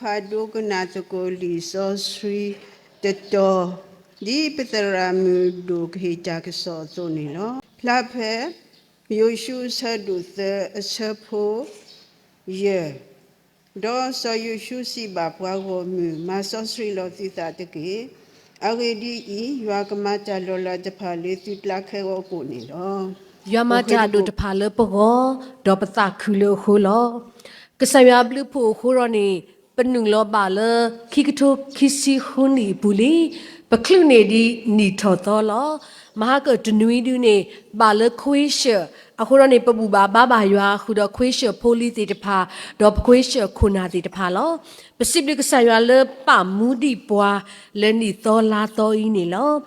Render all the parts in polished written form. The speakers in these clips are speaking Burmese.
Padukuna tukuli sosri teto di peteramu duk hijak so nilo plape yoshu sadu the asapo ye do so yoshu si bapwa go mu masosri lo tita teke agedi I yakamata lola japale titla kego ko nilo Yamata do the palo pogo do patakulo hulo kasaya blue po huroni Penunglo bala kikato kisi huni buli paklune di ni totolo mahaka tunuidu ne bala kwisha akura ne pabu baba ywa huda kwisha poli ti tapa do kwisha kuna ti tapa lo pasibli kasaya le pamudi pwa le ni tola to ini lo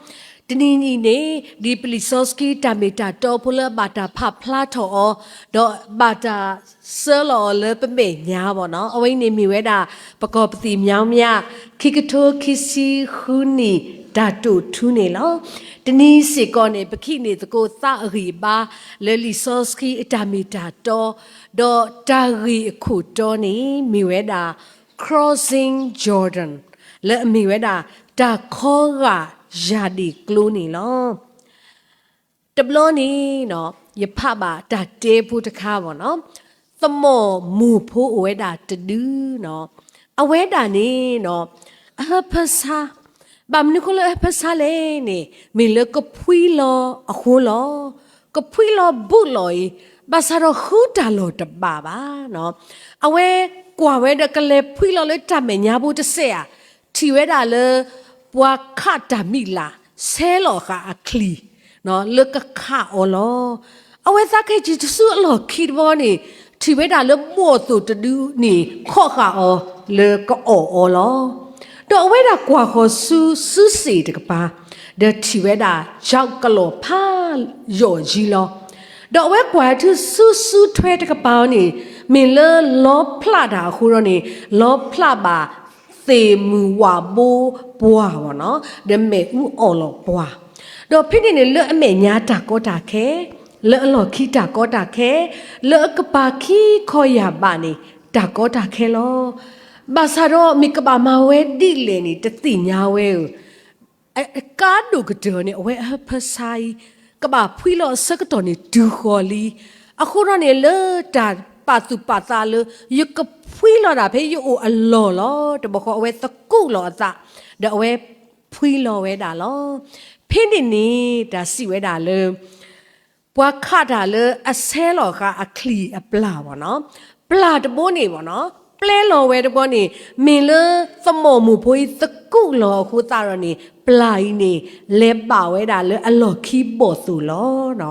Tini ne di Pelisoski tamita topula bata papla to do bata selo le pembe nyabo no awai ne miweda pakopati myamya kikato kisi huni datu tune lo Tini sikone pakini tko ta riba le Lisoski tamita to do tari kuto ni miweda crossing Jordan le miweda ta kora Jadi kluni lo. Tabloni no ye paba da te putakabo no. Thamo mu po weda to do no. A weda ni no. A pasa. Bam nicola a pasale ni. Me look a puilo a hulo. Capuilo buloi. Basaro hutalo to baba no. Awe qua weda cale puilo le tamenyabu to sea. Tiweda le. Wa kata mila selo ka akli no look a ka olo awe thake ji su lo kidbo ni tiweda le mo to to do ni kho ka o le ko o lo do weda kwa ho su si de pa de tiweda chao ka lo pha yo ji lo do we kwa tu su thwe de pa ni min le lo phla da hu ro ni lo phla ba They mu wa bo boa no the me u olo boa do phini ne le ame nya ta ko ta khe le lo khi ta ko ta khe le ka pa khi kho ya ba ni ta ko ta khe lo ba sa ro mi ka ba ma we di le ni ta ti nya we ka du ka do ni we ha pha sai ka ba phui lo sa ka to ni du kho li a khu ro ni le ta pa tu pa ta le yu ka phui lo da phe yu o a lo to bo kho we ta ku lo ta da we phui lo we da lo phin ni da si we da le bwa kha da le a se lo ka a kli a pla bo no pla de bo ni bo no ple lo we de bo ni min le thmo mu phoi ta ku lo khu ta ro ni pla yi ni le pa we da le a lo khi bo su lo no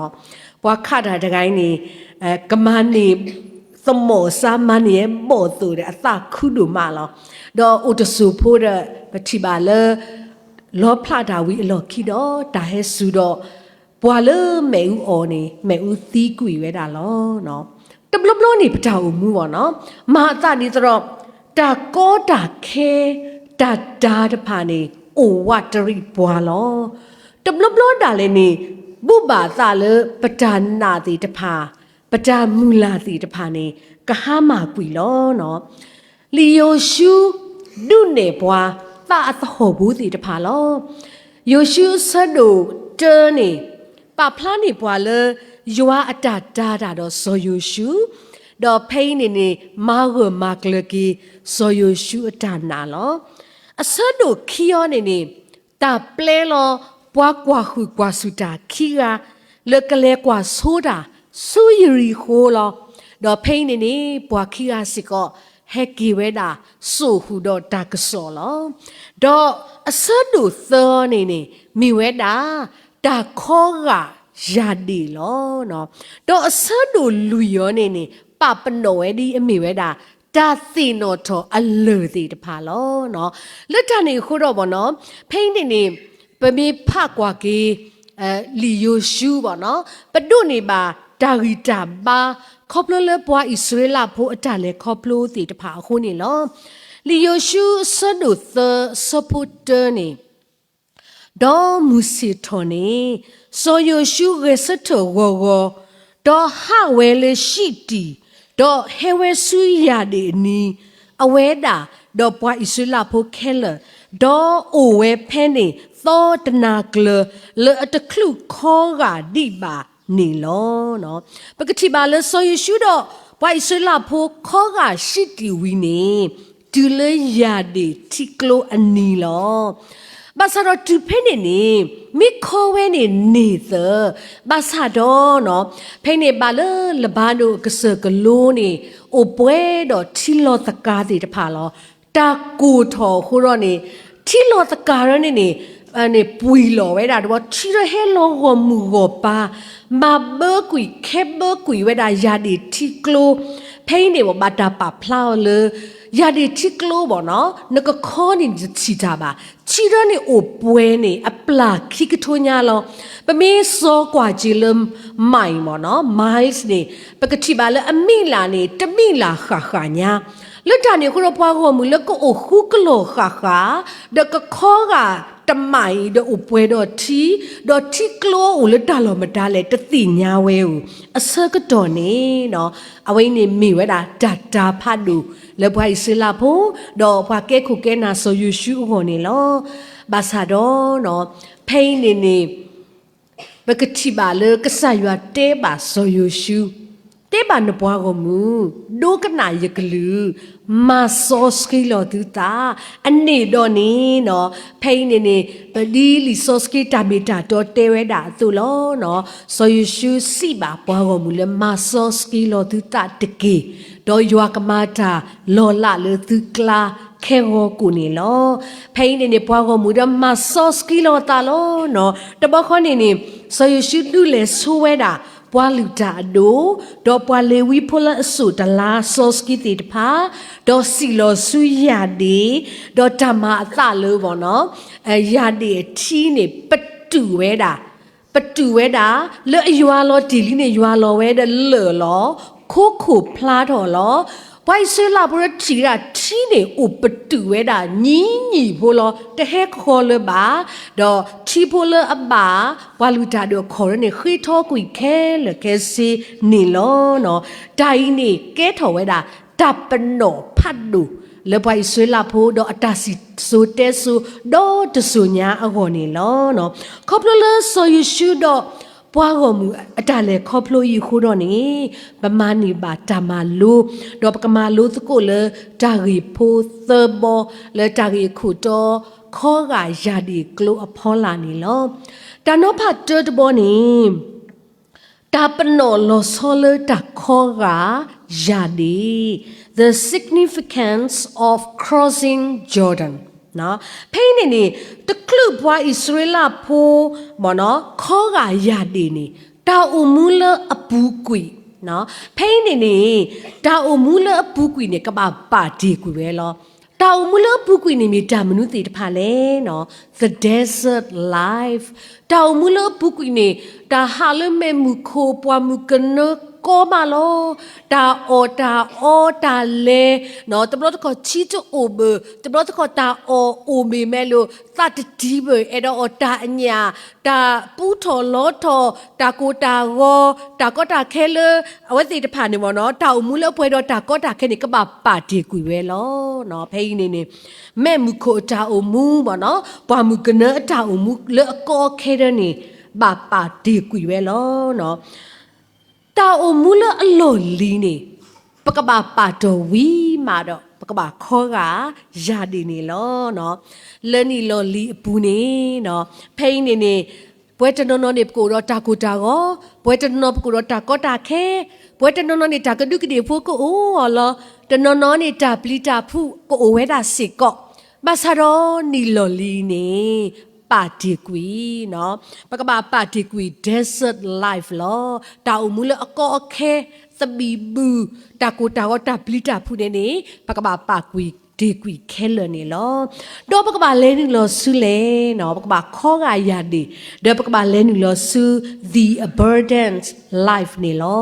bwa kha da de gai ni ka ma niสมอสามัญเนี่ยบ่ตัวเดอะตาคุดูมาลอดออุตสุโพเดปฏิบาเลลอพลาดาวิลอคิดอตาเฮสุดอปวาเลเมอูออนี่เมอูตีกุยเวดาลอเนาะตบลบลอนี่ปะตาอูมูบ่เนาะมหาตานี่ตรอตาโกตาเคตาดาตะพานี่โอวัตริปวาลอตบลบลอดาเลนี่บุบาตาเลปะตานาติตะพาปจามูลาติตะพานีกะหามากุยลอเนาะลีโยชูดุเนบวาตาตะโหบูติตะพาลอโยชูสะโดเตนี่ปะพลานี่บวาเลยัวอะตาดาดาดอโซโยชูดอเพยนี่มาเกมากลกีโซโยชูอะตานาลออะสะโดคิยอนี่ตาเปลลอปวากว่าหุกว่าสุตาคิกาเลกะเลกว่าโซดา苏伊里火了，到陪你不去啊是个，还几位哒，疏忽到大个少了，到十度三呢，米位哒，大考啊压力了喏，到十度六呢，爸爸弄的米位哒， ဒါသိနော်တော့အလူသေးတဖာလောနော်လက်ထနေခုတော့ဗောနော်ဖိနေနေပမေဖကွာကေလီယိုရှူဗောနော်ပဒုနေပါဒါဂီတာပါခေါပလလပွားဣစရေလဖို့အတလေခေါပလိုသေးတဖာအခုနေလောလီယိုရှူဆဒုသစပုတ္တနေဒေါ်မူစီထော်နေဆိုယိုရှုရစတောဝဝဒေါ်ဟာဝဲလေရှိတီဒေါ်ဟေဝဲဆူယာဒီနီအဝဲတာဒေါ်ပွားဣဆွလာဖိုခဲလဒေါ်အိုဝဲဖဲနေသောတနာကလလေအတခလုခောကဒီပါနေလောနော်ပကတိပါလေဆိုယိုရှုဒေါ်ပွားဣဆွလာဖိုခောကရှိတီဝီနေဒူလေယာဒီတီကလိုအနီလောဘာသာတော့သူဖဲနေနေမိခေါ်ဝဲနေနေသဘာသာတော့နော်ဖဲနေပါလေလဘာနိုကစကလိုနေအိုပွဲတော့ထီလောတကားတီတဖာလောတာကူထော်ခုတော့နေထီလောတကားရနေနေအနေပွီလောဝဲတာတော့ထီရဟဲလောဟမူဟပါမဘကွီခဲဘကွီဝဲတာယာဒီထီကလိုဖဲနေဘောဘာတာပါဖလာလေယာဒီချီကလိုဘောနော်နကခေါနေချီတာပါချီရနေအိုပွဲနေအပလာခိကထိုညာလောပမေစောကွာဂျီလမ်မိုင်မောနော်မိုင်စ်နေပကတိပါလေအမိလာနေတမိလာခါခါညာလက်တာနေခုတော့ပွားကိုမူလကအိုခုကလောခါခါဒကခေါကတမိုင်ဒအိုပွဲတော့တီကလိုဦးလက်တာလောမတားလေတတိညာဝဲဦးအစကတော်နေနော်အဝိနေမိဝဲတာဒတာဖတ်လူလေဘွိုင်စလာဖို့တော့ဘွာကဲခုကဲနာဆိုယူရှုဟောနေလောဘာသာတော့နော်ဖိနေနေဘကတိပါလေကဆာရွာတဲပါဆိုယူရှုတဲပါနပွားကိုမူဒိုကနာယကလူမာဆောစကီလောတူတာအနေတော့နေနော်ဖိနေနေပဒီလီဆောစကီတာမီတာတော့တဲဝဲတာသူလောနော်ဆိုယူရှုစီပါပွားကိုမူလေမာဆောစကီလောတူတာတကေတော့ယွာကမာတာလော်လာလေသူကလာခဲဟောကူနေလောဖိနေနေပွားကိုမူတော့မာဆောစကီလောတာလောနော်တဘခေါနေနေဆိုယူရှုတူလေဆိုဝဲတာပွာလူတာဒိုဒေါ်ပွာလေဝီဖိုလာအဆုတလာဆောစကီတီတဖာဒေါ်စီလောဆူယာဒီဒေါ်တမအသလို့ပေါ့နော်ယာဒီထီးနေပတူဝဲတာလေအရွာလောဒီလီနေရွာလောဝဲတဲ့လေလောခိုးခိုဖလားတော်လောဘိုင်ဆလာဘရချီရာထီနေဥပတူဝဲတာညီဖိုလောတဟဲခေါ်လပါတော့ချီဖိုလအဘာဝါလူတာတော့ခေါ်ရနေခိထောကွီခဲလကဲစီနေလောနော်ဒိုင်နေကဲထော်ဝဲတာတပ်ပနောဖတ်ဒူလေဘိုင်ဆလာဖို့တော့အတစီဆိုတဲဆူတော့တဆူညာအခေါ်နေလောနော်ခေါပလလဆိုယူရှူတော့ပွားကိုမူအတလေခေါပလိုယီခိုးတော့နေဗမာနီပါတမလူတော့ပကမာလူသကိုလေတာဂီဖိုသဘောလေတာဂီခုတော့ခေါ်ကယာဒီကလိုအဖောလာနေလောတနောဖတ်တဘောနေတာပနောလောဆောလေတာခေါ်ကယာဒီ the significance of crossing Jordanနော်ဖိနေနေတကလုဘွားဣစရေလဖိုးမနော်ခေါ်ကယာဒီနေတာအူမူလအပူကွီနော်ဖိနေနေတာအူမူလအပူကွီနေကပါပါဒီကွီပဲလောတာအူမူလအပူကွီနေမြေတာမနုတိတဖာလဲနော် the desert life တာအူမူလအပူကွီနေတာဟာလမဲမူခိုပွားမူကနကိုမလောတာအောတာလေနော်တဘလတ်ကချီချအိုဘတဘလတ်ကတာအိုမီမဲလို့သတ်တီးဘအဲ့တော့တာအညာတာပူထော်လောထော်တာကိုတာရောတာကောတာခဲလအဝစီတဖာနေမနော်တာအမူလပွဲတော့တာကောတာခဲနေကပပါတီကွေပဲလောနော်ဖိနေနေမဲမူခိုတာအမူမနော်ပွားမူကနတာအမူလေအကောခဲတဲ့နေပါတီကွေပဲလောနော်တာအမူလအလောလီနေပကဘာပါတော်ဝီမာတော့ပကဘာခေါ်ကယာဒီနေလောနော်လနီလောလီအပူနေနော်ဖိနေနေပွဲတနောနေပကိုတော့တာကိုတာကောပွဲတနောပကိုတော့တာကောတာခဲပွဲတနောနေတာကဒုကဒီဖိုကိုအိုဟောလောတနောနေတာပလီတာဖုကိုအိုဝဲတာစစ်ကောဘာသာတော့နီလောလီနေပ party เนาะปะกะบา party desert life loตาอุมุเลอโกโอเคสบีบูตากูตาก็ตาปลิตาพูเนนี่ปะกะบาปากุยดีกุยแค่เลยนี่ลอดอปะกะบาเลนึงลอซุเลเนาะปะกะบาข้องายาดีดอปะกะบาเลนึงลอซุ the abundant life นี่ลอ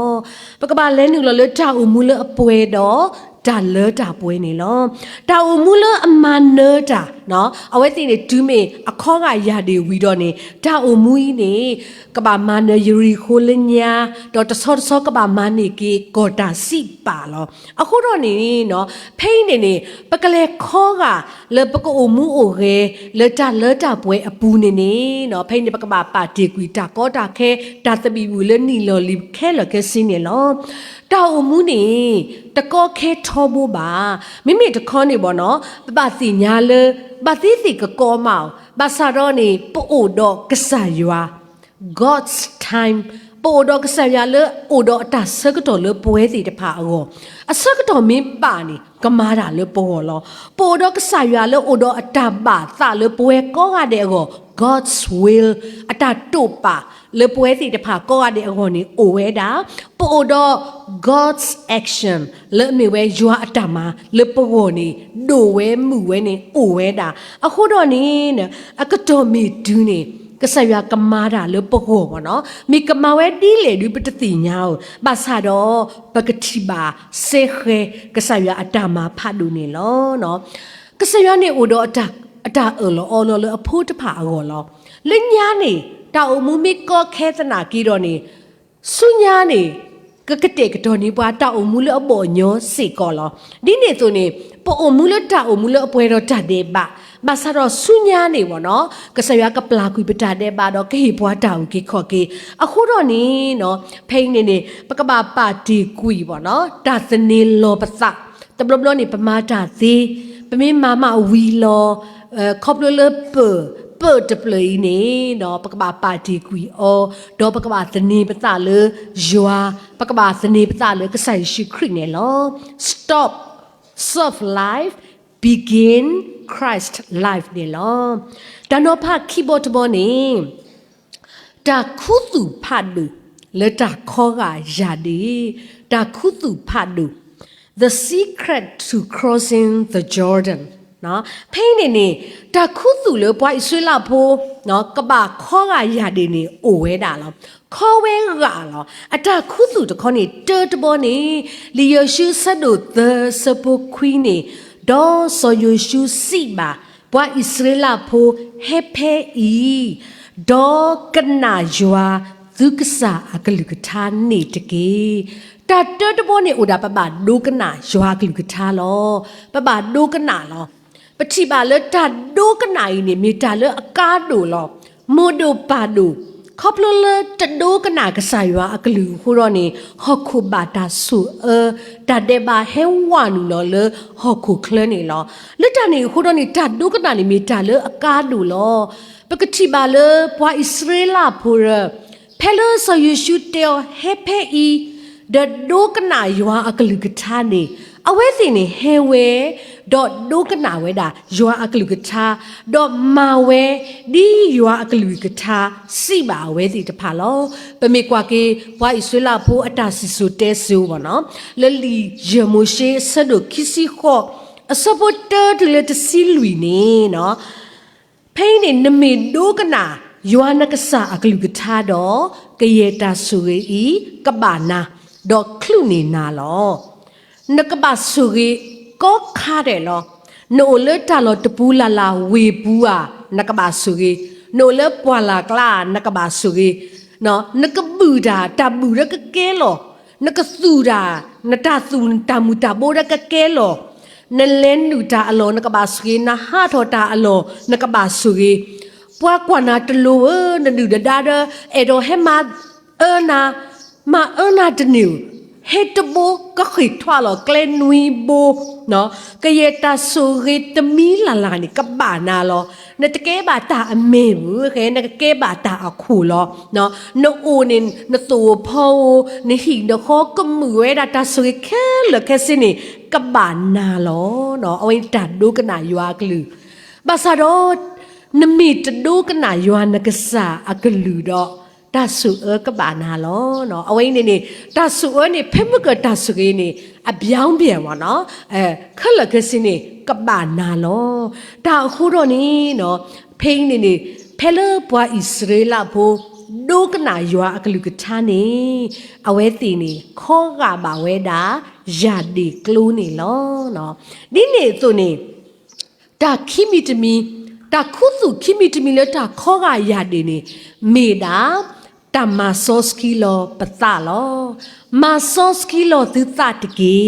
ปะกะบาเลนึงลอเลตาอุมุเลอป่วยดอตาเลตาป่วยนี่ลอตาอุมุเลอมาเนตาเนาะเอาไว้ตินี่ดูเมอข้องายาดีวีดอนี่ตาอุมุยนี่กะบามาเนยริโคเลญาดอตะซอกะบามานี่กีกอตาสิปาลอအခုတော့နေနော်ဖိနေနေပကလေခေါကလေပကောမှုအိုရေလေတာပွဲအပူနေနေနော်ဖိနေပကဘာပါတီကွီတာကောတာခဲတာတပီဘူးလေနီလော်လီခဲလခဲစင်းနေလောတာအမှုနေတကောခဲထောဖို့ပါမိမိတခေါနေပေါ့နော်ပပစီညာလေဘာတိစီကကောမောင်ဘာစာတော့နေပို့တော့ကဆာရွာ God's time ပို့တော့ကဆာရလေအိုတော့အတဆကတော့လေပွဲစီတဖာအောအဆကတော့မင်းပါနေကမားတာလေပို့လောပို့တော့ကဆာရလေအိုတော့အတပါသလေပွဲကောရတဲ့အော God's will အတတုပါလေပွဲစီတဖာကောရတဲ့အောနေအိုဝဲတာပို့တော့ God's action လေမေဝဲယွာအတမှာလေပို့နေဒိုဝဲမှုဝဲနေအိုဝဲတာအခုတော့နေအကတော့မီဒူးနေကဆရကမာတာလေပကောဘောနော်မိကမဝဲတီးလေဒီပတတိညာဘာသာတော့ပကတိပါစေခေကဆရအတမဖတ်လူနေလောနော်ကဆရနေအိုတော့အတအော်လောလေအဖို့တဖာအော်လောလညာနေတောက်မှုမိကောခဲသနာကြီးတော့နေဆုညာနေကကတဲ့ကတော့နေပွားတောက်မှုလေအပေါ်ညောစေကောလောဒီနေဆိုနေပို့မှုလေတောက်မှုလေအပွဲတော့တတ်တယ်ပါဘာသာတော့ဆုညာနေပေါ့နော်ကဆရကပလာကွေပတာတဲ့ပါတော့ကေဘွားတောင်ကေခေါ်ကေအခုတော့နေနော်ဖိနေပကပပါတီကွေပေါ့နော်ဒါသနေလောပသတဘလဘလနေပမာတာသေးပမင်းမမဝီလောခေါပလလပတပလေးနေနော်ပကပပါတီကွေအောဒေါ်ပကပသနေပသလေယွာပကပသနေပသလေကဆိုင်ရှိခရနေလော stop serve life begin Christ life နေလောတနောဖ keyboard ဘောနေတာခုသူဖတ်လူလက်တာခေါ်ကရာဒီတာခုသူဖတ်လူ the secret to crossing the Jordan နော်ဖိနေတာခုသူလေပွားဣဆွေလာဖိုးနော်ကပခေါ်ကရာဒီနေအိုဝဲတာလောခေါ်ဝဲကလောအတခုသူတခေါ်နေတေတဘောနေလီယရှုဆတ်တို့ the support queen နေဒေါ်ဆိုယရှုစီပါဘွာဣစရေလဖိုဟေဖဲဤဒေါ်ကနာယွာဒုက္ခစာအကလူကထာနေတကေတတဘောနေဥဒါပပဒုကနာယွာကလူကထာလောပပဒုကနာလောပတိပါလတဒုကနာဤနေမိတာလအကားတို့လောမိုဒိုပါဒိုခေါပလလတဒိုကနာကဆာယွာအကလူဟိုရောနေဟောခုဘာတာဆူတတဲ့ဘာဟဲဝါနူလောလဟောခုခလနေလောလက်တနေဟိုရောနေတဒိုကနာနေမိတာလအကားတို့လောပကတိပါလပွာဣစရေလဖိုရဖဲလဆယရှုတေဟေဖဲဤဒဒိုကနာယွာအကလူကထာနေအဝဲစီနေဟဲဝဲဒေါ်ဒုကနာဝဲတာယွာအကလူကထာဒေါ်မာဝဲဒီယွာအကလူကထာစီပါဝဲစီတဖာလောပမေကွာကေဘွာဣဆွေလာဖိုးအတစီဆိုတဲဆူဘောနော်လလီယမိုရှေဆဒိုခီစီခောအစပေါ်တာတလက်တစီလူနေနော်ဖိနေနမေဒုကနာယွာနကဆာအကလူကထာတော့ကယေတာဆူရီကဘာနာဒေါ်ခလူနေနာလောနကဘာဆူရီကောခါတယ်လောနိုလေတာလောတပူလာလာဝေပူအာနကဘာဆူရီနိုလေပွာလာကလာနကဘာဆူရီနော်နကဘူဒါတဘူရကကဲလောနကဆူဒါနတဆူတမူတဘောရကကဲလောနလဲနူတာအလောနကဘာဆူရီနဟာထောတာအလောနကဘာဆူရီပွာကွာနာတလိုနနူဒဒါဒအေဒိုဟေမာနာမနာတနူဟေတဘောကခိထွာလောကလနွီဘိုနော်ကယေတာဆူရီတမီလာလာနိကဘာနာလောနတကဲဘာတာအမေဘူးခဲနကဲဘာတာအခုလောနော်နိုအိုနင်နတူဖောနိဟိနခောကမှုဝဲတာဆူရီခဲလခဲစနိကဘာနာလောနော်အဝိတဒုကနာယွာကလူဘာသာတော့ နမီတဒိုကနာယွာနကစားအကလူတော့တဆုကဘာနာလောနော်အဝိနေနေတဆုနေဖဲမကတဆုကေနေအပြောင်းပြန်ပါနော်ခလကစင်းနေကဘာနာလောဒါအခုတော့နေနော်ဖိနေနေဖဲလပွားဣစရေလဖို့ဒိုကနာယွာအကလူကထာနေအဝဲတီနေခောကပါဝဲတာယာဒီကလူနေလောနော်ဒီနေသူနေဒါခိမီတမီတာခုစုခိမီတမီလက်တာခောကယာဒီနေမေတာတမဆောစကီလောပတလောမဆောစကီလောသတတကေ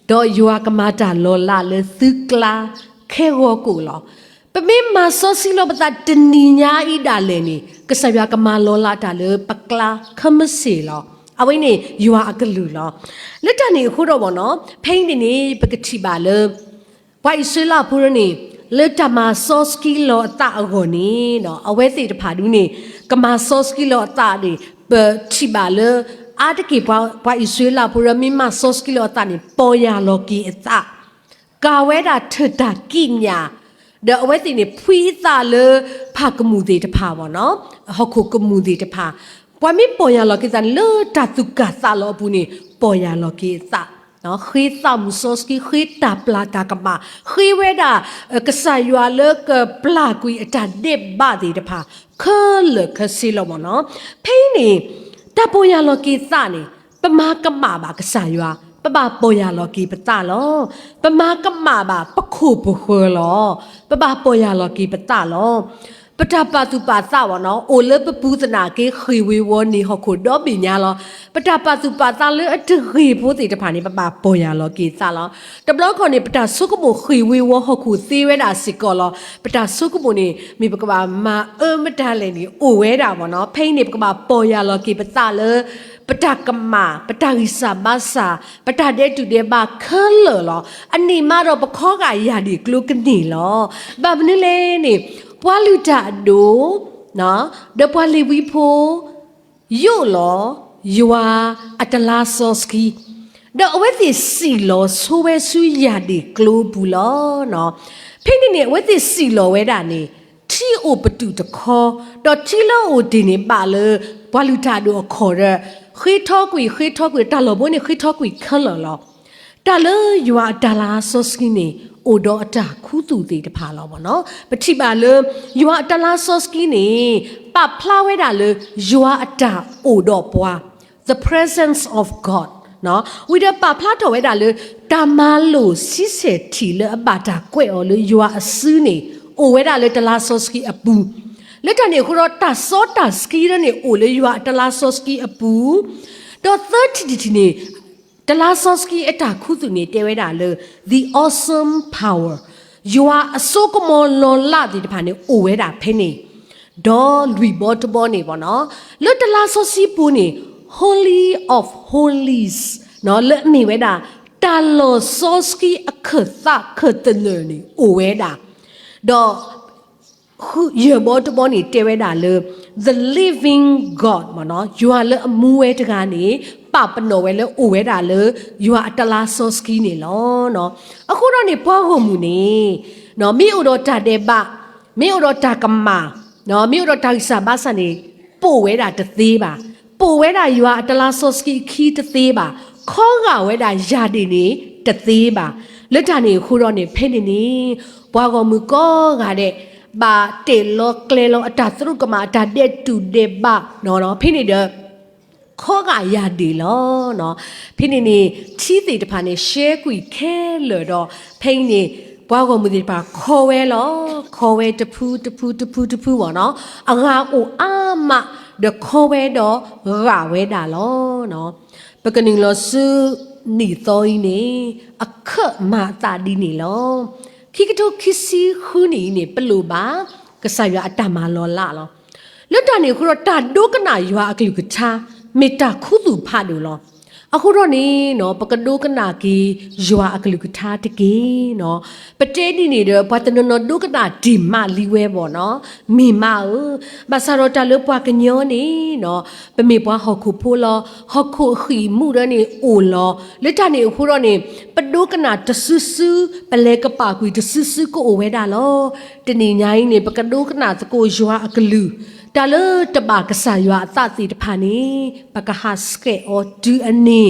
ဒေါ်ယွာကမာတာလောလာလေသကလာခဲဝကိုလောပမေမဆောစီလောပတတနီညာဣဒါလေနေကဆဗျာကမာလောလာတာလေပကလာခမစီလောအဝိနေယွာအကလူလောလက်တနေခုတော့ဘောနော်ဖိနေနေပကတိပါလေဝိုင်ဆွေလာဖူရနေလက်တမဆောစကီလောအတအကိုနေနော်အဝဲစီတဖာဒူးနေကမာဆောစကီလောအတနေပတိပါလေအာတကေပွားဝိုင်ဆွေလာဖူရမိမဆောစကီလောအတနေပေါ်ရလောကီအတကာဝဲတာထတာကိညာเดอเอาไว้ตินี่พุยตาเลพากมูเดตพาบ่เนาะฮอกโคกมูเดตพาปวยมิปอยาลอกิตาเลตาตุกะซาลอปูนี่ปอยาลอกิตาเนาะခိตามซอสกิခိตาปลาตากะมาခိเวดากะซายัวเลกปลากุยอตาเดบะเดตพาเคเลคซิลอบ่เนาะဖိนี่ตาปอยาลอกิตานี่ปะมากะมาบากะซายัวปะบาปอยาลอกีปะตาลอปะมากะมาบาปะคูปะควลอปะบาปอยาลอกีปะตาลอปะตาปาตุปาตาวะเนาะโอเลปะปูตนาเกခိဝေဝနီဟခုဒေါပိညာလောပတပတုပတာလေအတခိဖို့တိတဖာနေပပပေါ်ရလောကေစာလောတဘလခွန်နေပတဆုကမိုခိဝေဝဟခုသေဝဲတာစစ်ကောလောပတဆုကမိုနေမိပကဘာမမတလေနီအိုဝဲတာဗောနော်ဖိနေပကဘာပေါ်ရလောကေပတလေปตากมมาปตาริสามาสาปตาเดตุเดบาเคลลออันนี้มาเราปะข้อกายาดิกลูกนี่ลอบาบนี่เลยนี่ปวาลูตาโดเนาะเดปวาลีวิโพโยลอยัวอัตลาซอสกีเดอเวติสีลอโซเวซุยาดิกลูบูลอเนาะเพ่งนี่เวติสีลอเวดานี่ที่โอปตุตะคอดอที่ลอโอดินี่บาเลปวาลูตาโดคอเรခိထောကွေတာလောဘိုနေခိထောကွေခလလောတာလေယွာတာလာဆောစကီနေအိုဒေါ်အတာခူးသူသေးတဖာလောဘောနော်ပတိပါလေယွာတာလာဆောစကီနေပဖလာဝဲတာလေယွာအတာအိုဒေါ်ပွား the presence of god နော်ဝိဒပဖလာတော်ဝဲတာလေတာမာလိုစီစေတီလေအပါတာကွဲ့ော်လေယွာအစူးနေအိုဝဲတာလေတာလာဆောစကီအပူလက်တနေခရောတာစောတာစကီရနေအိုလေယွာတလာဆောစကီအပူတော့30ဒီနေတလာဆောစကီအတာခုသူနေတဲဝဲတာလေ the awesome power ယွာအစိုးကမောလောလာဒီတဖာနေအိုဝဲတာဖဲနေဒေါ်လူဘောတဘောနေပေါ့နော်လွတ်တလာဆောစီပူနေ holy of holies နော်လက်မိဝဲတာတာလောဆောစကီအခသခတနေနေအိုဝဲတာတော့ယေဘောတဘောနေတဲဝဲတာလေ the living god မနော်ယူဟာလေအမူဝဲတကနေပပနောဝဲလေအိုဝဲတာလေယူဟာတလာဆောစကီနေလောနော်အခုတော့နေပွားဟုံမူနေနော်မိအိုတော့တတဲ့ပမိအိုတော့တကမာနော်မိအိုတော့တကိစာဘာစနေပို့ဝဲတာတသေးပါပို့ဝဲတာယူဟာတလာဆောစကီခီတသေးပါခေါကဝဲတာယာဒီနေတသေးပါလက်တာနေခုတော့နေဖဲနေနေပွားကောမူကောကတဲ့บาเตโลเคลโลอัตตรุกมาอัตเดตุเดบะเนาะဖိနေတယ်ခောကရဒီလောနော်ဖိနေနေချီးသေးတဖာနေရှဲကွီခဲလော်တော့ဖိနေဘွားကောမူဒီပါခေါ်ဝဲလောခေါ်ဝဲတဖူးပေါ့နော်အငါအိုအာမဒခေါ်ဝဲတော့ရဝဲတာလောနော်ပကနင်းလောစုနီတော်ဤနေအခမာတာဒီနေလောခိကတိုခိစီခူနီနေပလူပါကဆာရအတမလောလာလောလွတ်တနေခရတာဒုကနာယွာအကလူကချာမေတာခုသူဖတ်လို့လော အခုတော့နေနော်ပကဒိုကနာကီယွာအကလူကထားတကေနော်ပတဲနေနေတော့ဘတ်နနော်ဒုကနာဒီမလီဝဲပေါ့နော်မိမဘာသာတော့တလပွားကညောနေနော်ပမေပွားဟောက်ခုဖိုးလောဟောက်ခုခီမှုရနေအိုလောလက်တနေအခုတော့နေပဒိုကနာတဆူဆူပလဲကပါကွီတဆူဆူကိုအိုဝဲတာလောတနေညာင်းနေပကဒိုကနာစကိုယွာအကလူတလတပါကဆာယွာအသစီတဖာနေပကဟာစကေအောဒူအနေ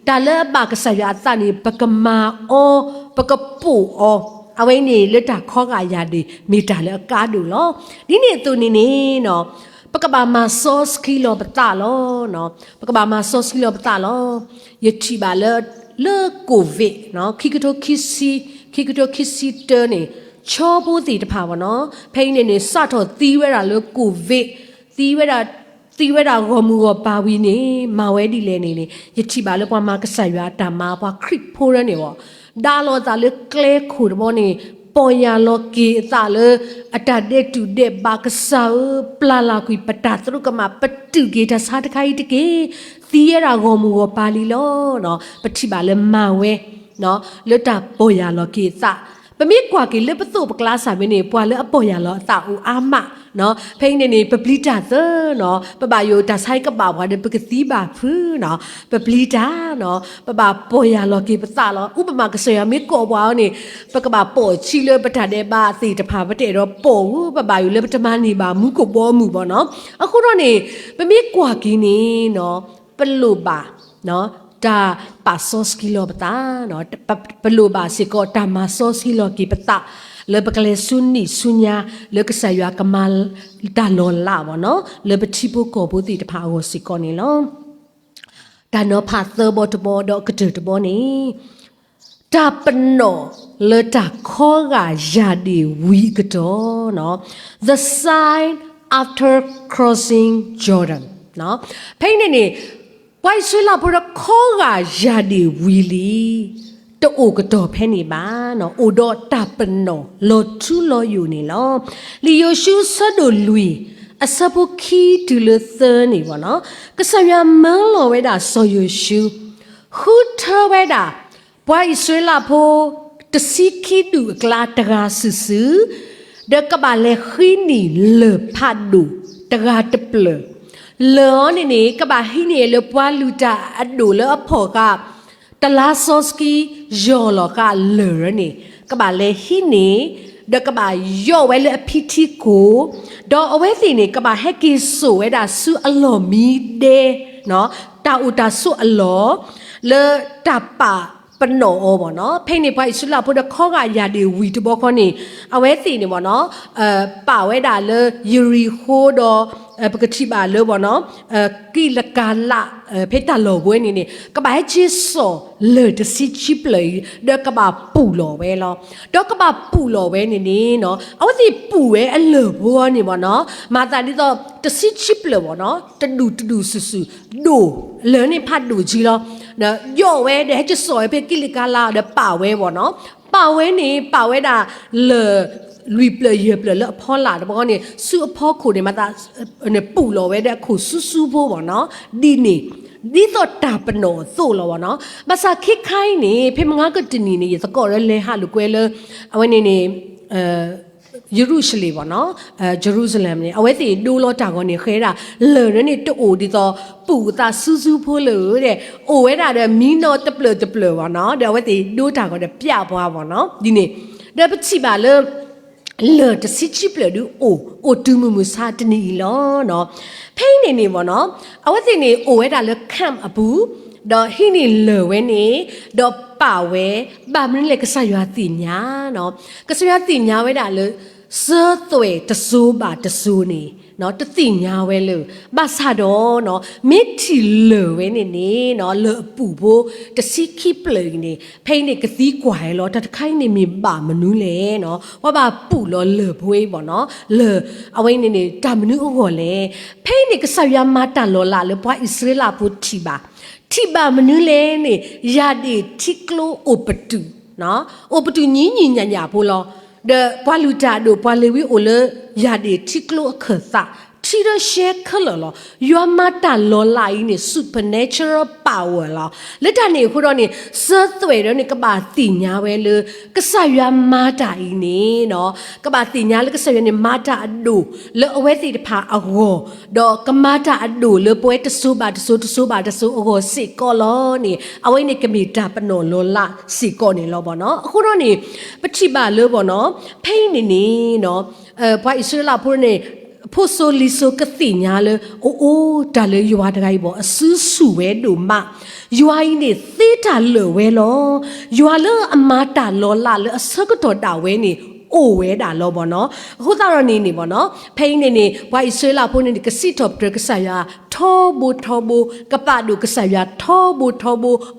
တလပါကဆာယွာအသနေပကမာအောပကပူအောအဝိနေလက်တာခောကရဒီမီတာလေအကားတူလောဒီနေသူနေနေနော်ပကဘာမာဆော့စကီလောပတာလောနော်ပကဘာမာဆော့စကီလောပတာလောယတိပါလေကိုဗစ်နော်ခိကတိုခီစီတနေချောဖို့တီတဖာပါနော်ဖိနေနေစတော့သီးဝဲတာလို့ကိုဗစ်သီးဝဲတာရောမူရောပါဝီနေမဝဲဒီလဲနေယတိပါလို့ပွားမကဆတ်ရွာတမပွားခရစ်ဖိုးရနေပေါ့ဒါလောတာလေကလဲခုတဘောနေပေါ်ရလောကီအသလေအတတဲ့တူတဲ့ဘာကဆာပလာလာကွီပတာသူကမပတူကေတစားတခိုင်းတကေသီးရတာရောမူရောပါလီလောနော်ပတိပါလေမဝဲနော်လွတ်တာပေါ်ရလောကီသပမိကွာကလေပစုပကလာစာမင်းနေပွာလေအပေါ်ရလောအတာဦးအာမနော်ဖိနေနေပပလီတာသနော်ပပယိုဒါဆိုင်ကပါဘွားတဲ့ပကတိပါဖူးနော်ပပလီတာနော်ပပပေါ်ရလောကေပစလောဥပမာကဆရမေကောဘွားနေပကပါပေါ်ချီလေပထတဲ့ပါစီတဖာပတဲ့တော့ပေါ်ဘူးပပယိုလေပထမနေပါမူကိုပေါ်မူပေါ့နော်အခုတော့နေပမိကွာကီနေနော်ပလူပါနော်တာပါဆော့စကီလောပတာနော်ပလူပါစီကောတာမဆော့စကီလောကီပတာလေပကလေဆုနီဆုညာလေကဆာယကမလတာလောလာဘောနော်လေပတိပုကောဘူတီတဖာကိုစီကောနေလောဒါနောဖာသဘောတဘောတော့ကတဲ့တဘောနေတာပနောလေတာခောကယာဒီဝီကတော့နော် the sign after crossing Jordan နော်ဖိနေနေဝိုင်ဆွလာပေါ်ခောကယာဒီဝီလီတိုကတော့ဖဲနေပါနော်အိုတော့တပနောလောထူလောယူနေလောလီယိုရှုဆဒိုလူီအစပုခီဒူလသနေပါနော်ကဆရမန်လောဝဲတာဆောယိုရှုဟူထဝဲတာဘွိုင်ဆွလာဖို့တစီခီဒူကလာတရာဆူဆူဒကဘာလေခီနီလေဖတ်ဒူတရာတပလလောနေကဘာဟီနေလေပွားလူတာအဒူလေအဖော်ကတလာဆော့စကီယောလောကလေရနေကဘာလေဟီနေဒကဘာယောဝဲလေအဖီတီကိုဒေါ်အဝဲစီနေကဘာဟက်ကီဆိုဝဲတာဆူအလောမီဒေနော်တာဥတာဆူအလောလေတပါပနောဘောနော်ဖိနေပိုက်ဆူလာဖို့ဒခောကရာဒီဝီတဘောခေါနေအဝဲစီနေဘောနော်ပါဝဲတာလေယူရီဟိုတော့ပကတိပါလို့ပေါ့နော်ကီလကာလာဖေတာလောဘွေးနေနေကဘာချစ်စောလေတစီချိပလေဒကဘာပူလောပဲလောဒကဘာပူလောပဲနေနေနော်အဝစီပူပဲအလောဘွားနေပေါ့နော်မာတာဒီတော့တစီချိပလေပေါ့နော်တဒူဆူဆူဒိုလဲနေဖတ်ဒူကြီးလောယောဝဲတဲ့ချစ်စောပဲကီလကာလာတဲ့ပါဝဲပေါ့နော်ပါဝဲနေပါဝဲတာလေလူပလရပလလဖောလာတဘောနေဆူအဖောခုနေမတာနေပူလောပဲတဲ့ခုဆူဆူဖို့ပေါ့နော်ဒီနေဒီတော့တာပနောသို့လောပေါ့နော်မစာခိခိုင်းနေဖေမငါကတနီနေသကောရလဲဟာလူကွဲလအဝနေနေယေရုရှလင်ပေါ့နော်ဂျေရုဆလမ်နေအဝဲစီဒိုလောတာကောနေခဲတာလေရနေတိုဒီတော့ပူတာဆူဆူဖို့လို့တဲ့အိုဝဲတာတဲ့မီနောတပလပေါ့နော်တဲ့အဝဲစီဒိုတာကောတဲ့ပြပွားပေါ့နော်ဒီနေတဲ့ပချိပါလေလေတစီချိပလေဒူအိုတူမမစာတနီလောနော်ဖိနေနေပေါ့နော်အဝတ်တင်နေအိုဝဲတာလေခမ်အဘူးတော့ဟိနေလေဝဲနေတော့ပါဝဲဘာမင်းလေကဆရွာတင်ညာနော်ကဆရွာတင်ညာဝဲတာလေစောသွေတဆူပါတဆူနေနော်တသိညာဝဲလို့ဘာသာတော့နော်မိတီလေဝဲနေနေနော်လေပူဖို့တစီခိပလေနေဖိနေကစီကွာလောတခိုင်းနေမိပါမနူးလေနော်ဟောပါပူလောလေဘွေးပေါ့နော်လေအဝိနေနေတာမနူးဟောလေဖိနေကဆရမတာလောလာလေဘွားဣစရေလဖို့တီပါမနူးလေနေယာဒီတီကလိုအိုပတူနော်အိုပတူညီညာဖို့လောde paluta do palewi ole ya de tiklo khasa Tira share color lo. Your mata lola in a supernatural power lo. Let a name put on it. Surthway on a kabatina well. Kasaya mata in it no. Kabatina like a sayan mata ado. Le away the pa ago. Do kamata ado. Le poeta suba to suba to so sick colony. Away ne can be tap no lola. Sick on it lobono. Horoni. But chiba lobono. Pain in it no. Why is la pune? Poso liso kathina le o dale you are the guy bo a susu do ma you are in it theta lo welo you are le amata lola le a circuit da we ni o we da lo bono who da ni ni bono pain ni why is la pone ni kasit of the kasaya tobu kapadu kasaya tobu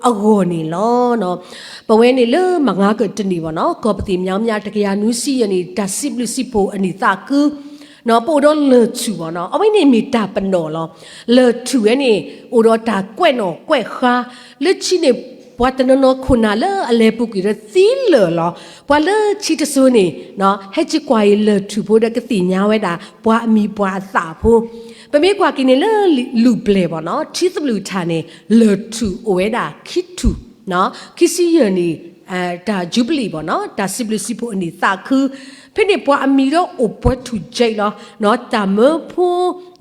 agoni lo no but when ni le manga ko tini bono ko pati myam nya takaya nu si ani dasiblu sipo ani ta ku no po do le chu bo no awai ni mi ta pa no lo le chu ni o do ta kwet no kwet kha le chi ni bwa ta no khuna le ale pu ki re ti le lo bwa le chi ta su ni no he chi kwa yi le chu bo da ka ti nya we da bwa mi bwa sa phu pa me kwa ki ni le lu ple bo no chi su lu ta ni le chu o we da ki tu no ki si ye ni da jubilee bo no da siblu sipo ni ta khu Penny bwa amiro o bwa tu jaila no ta mo phu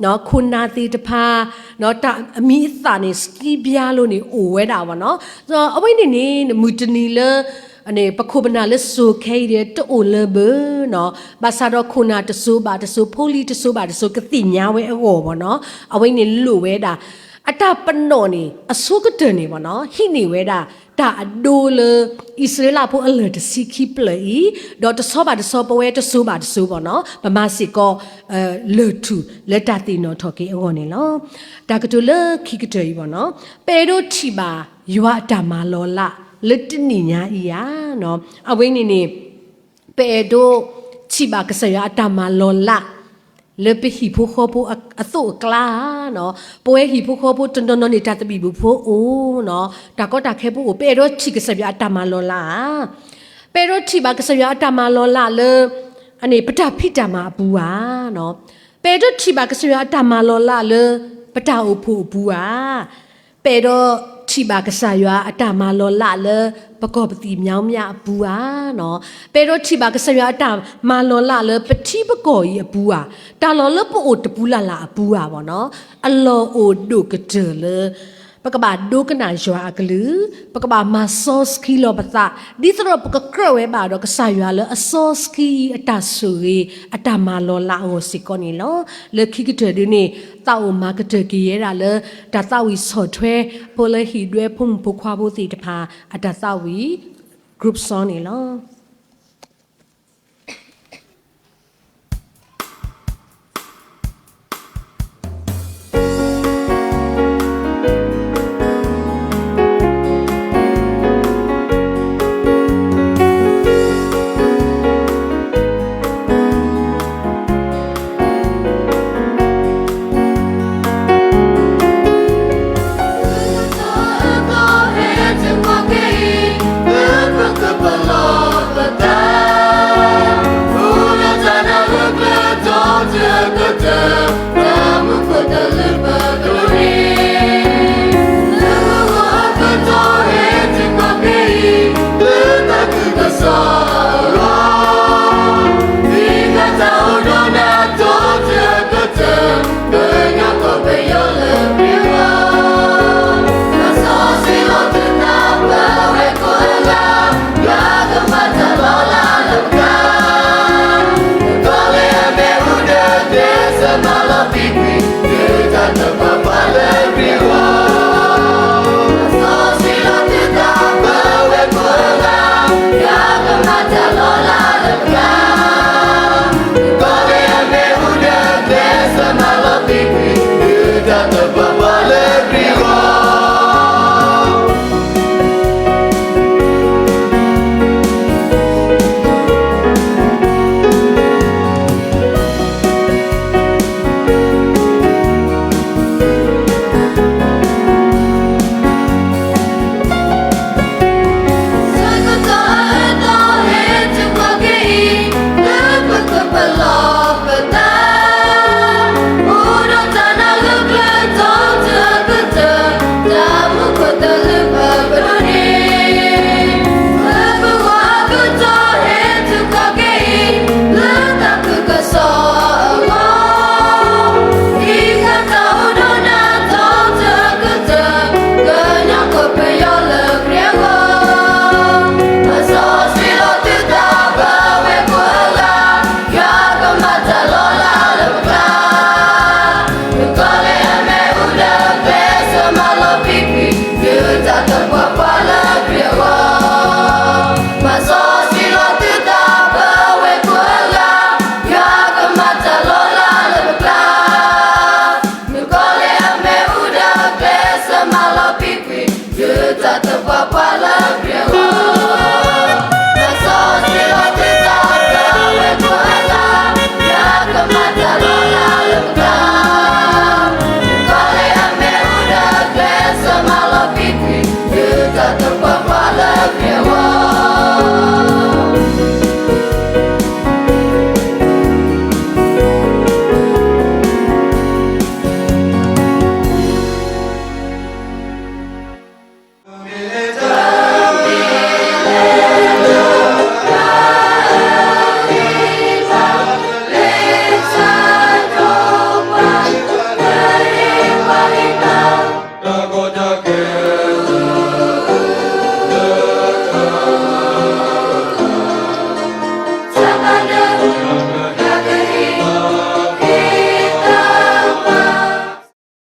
no khuna ti ta pha no ta ami sa ni ski bia lo ni o we da ba no so awai ni mutani le ane pakhobana le so khai de to o le be no ba sa ro khuna ta so pholi ta so ka ti nya we awo ba no awai ni lu we da ata panno ni aso ka ni ba no hi ni we da ta ado le Israel po alert sikhi play do to so ba we to so ba no ba ma si ko le tu le ta ti no thoki awo ni lo ta ka to le khi ka te ba no pe do thi ba ywa ta ma lo la le ti ni nya iya no awai ni pe do thi ba ka sa ya ta ma lo la le pe hi phu kho phu a so kla no po e hi phu kho phu ton ton ni ta ta bi bu phu o no ta ko ta khe phu o pe ro chi ka sa bya ta ma lo la pe ro chi ba ka sa bya ta ma lo la le ane pata phi ta ma bu wa no pe ro chi ba ka sa bya ta ma lo la le pata o phu bu wa pe ro chi ba ka sa ya ta ma lo la leปกอบตีမြောင်းမြအပူอ่ะเนาะပေတော့ချိပါကဆရအတာမာလောလာလေပတိပကောကြီးအပူอ่ะတာလောလပို့တပူလာလာအပူอ่ะဗောเนาะအလောအိုဒုကတလေပကဘာဒုကနာရွာကလူပကဘာမာဆောစကီလောပတာဒီစရပကကရဝဲပါတော့ကဆရွာလေအဆောစကီအတာဆူရီအတာမာလောလာဟိုစီကောနီလောလေခိကတဲ့ဒီနေတောက်မာကတဲ့ကြီးရတာလေတာတောက်ဝီဆော့ထွဲပိုလေဟီတွဲဖုန်ဖုခွာဖို့တီတဖာအတာတောက်ဝီ group song နီလောMy